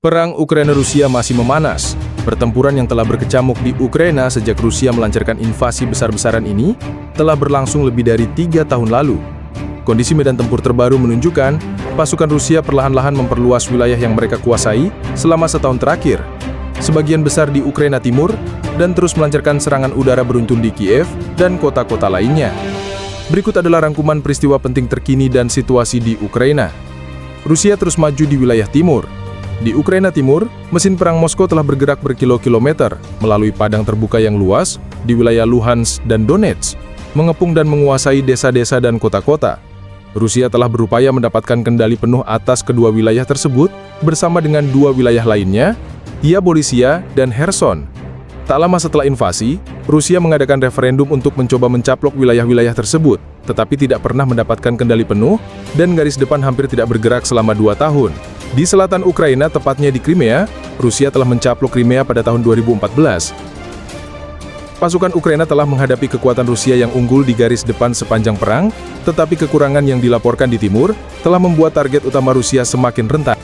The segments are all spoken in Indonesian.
Perang Ukraina-Rusia masih memanas. Pertempuran yang telah berkecamuk di Ukraina sejak Rusia melancarkan invasi besar-besaran ini telah berlangsung lebih dari 3 tahun lalu. Kondisi medan tempur terbaru menunjukkan pasukan Rusia perlahan-lahan memperluas wilayah yang mereka kuasai selama setahun terakhir. Sebagian besar di Ukraina Timur dan terus melancarkan serangan udara beruntun di Kiev dan kota-kota lainnya. Berikut adalah rangkuman peristiwa penting terkini dan situasi di Ukraina. Rusia terus maju di wilayah timur. Di Ukraina Timur, mesin perang Moskow telah bergerak berkilo-kilometer melalui padang terbuka yang luas di wilayah Luhansk dan Donetsk, mengepung dan menguasai desa-desa dan kota-kota. Rusia telah berupaya mendapatkan kendali penuh atas kedua wilayah tersebut bersama dengan 2 wilayah lainnya, Zaporizhia dan Kherson. Tak lama setelah invasi, Rusia mengadakan referendum untuk mencoba mencaplok wilayah-wilayah tersebut, tetapi tidak pernah mendapatkan kendali penuh dan garis depan hampir tidak bergerak selama 2 tahun. Di selatan Ukraina, tepatnya di Crimea, Rusia telah mencaplok Crimea pada tahun 2014. Pasukan Ukraina telah menghadapi kekuatan Rusia yang unggul di garis depan sepanjang perang, tetapi kekurangan yang dilaporkan di timur telah membuat target utama Rusia semakin rentan.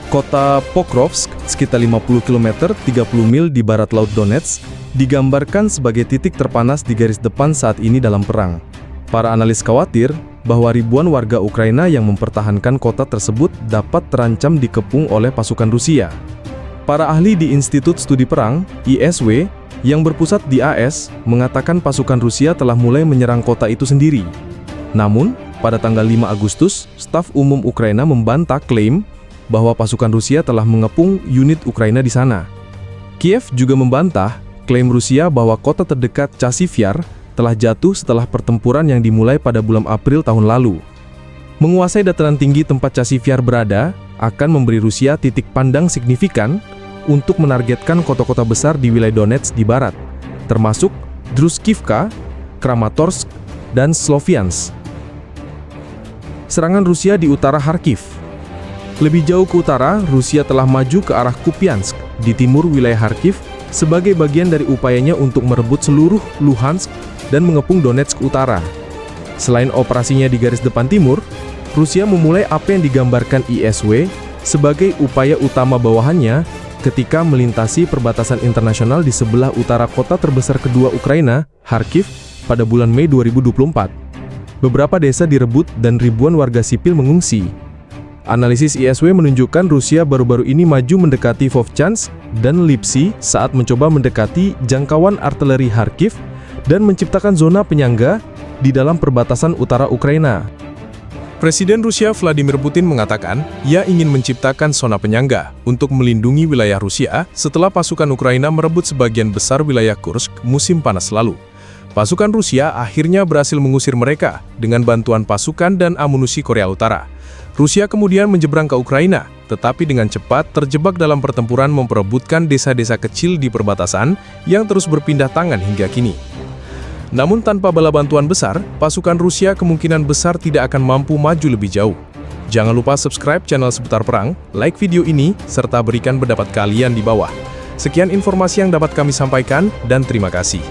Kota Pokrovsk, sekitar 50 km 30 mil di barat Laut Donetsk, digambarkan sebagai titik terpanas di garis depan saat ini dalam perang. Para analis khawatir bahwa ribuan warga Ukraina yang mempertahankan kota tersebut dapat terancam dikepung oleh pasukan Rusia. Para ahli di Institut Studi Perang, ISW, yang berpusat di AS, mengatakan pasukan Rusia telah mulai menyerang kota itu sendiri. Namun, pada tanggal 5 Agustus, Staf Umum Ukraina membantah klaim bahwa pasukan Rusia telah mengepung unit Ukraina di sana. Kiev juga membantah klaim Rusia bahwa kota terdekat Chasiv-Yar telah jatuh setelah pertempuran yang dimulai pada bulan April tahun lalu. Menguasai dataran tinggi tempat Chasiv-Yar berada akan memberi Rusia titik pandang signifikan untuk menargetkan kota-kota besar di wilayah Donetsk di barat, termasuk Druskivka, Kramatorsk, dan Sloviansk. Serangan Rusia di utara Kharkiv. Lebih jauh ke utara, Rusia telah maju ke arah Kupiansk di timur wilayah Kharkiv sebagai bagian dari upayanya untuk merebut seluruh Luhansk dan mengepung Donetsk utara. Selain operasinya di garis depan timur, Rusia memulai apa yang digambarkan ISW sebagai upaya utama bawahannya ketika melintasi perbatasan internasional di sebelah utara kota terbesar kedua Ukraina, Kharkiv, pada bulan Mei 2024. Beberapa desa direbut dan ribuan warga sipil mengungsi. Analisis ISW menunjukkan Rusia baru-baru ini maju mendekati Vovchansk dan Lipsy saat mencoba mendekati jangkauan artileri Kharkiv dan menciptakan zona penyangga di dalam perbatasan utara Ukraina. Presiden Rusia Vladimir Putin mengatakan ia ingin menciptakan zona penyangga untuk melindungi wilayah Rusia setelah pasukan Ukraina merebut sebagian besar wilayah Kursk musim panas lalu. Pasukan Rusia akhirnya berhasil mengusir mereka dengan bantuan pasukan dan amunisi Korea Utara. Rusia kemudian menyeberang ke Ukraina, tetapi dengan cepat terjebak dalam pertempuran memperebutkan desa-desa kecil di perbatasan yang terus berpindah tangan hingga kini. Namun tanpa bala bantuan besar, pasukan Rusia kemungkinan besar tidak akan mampu maju lebih jauh. Jangan lupa subscribe channel Seputar Perang, like video ini, serta berikan pendapat kalian di bawah. Sekian informasi yang dapat kami sampaikan, dan terima kasih.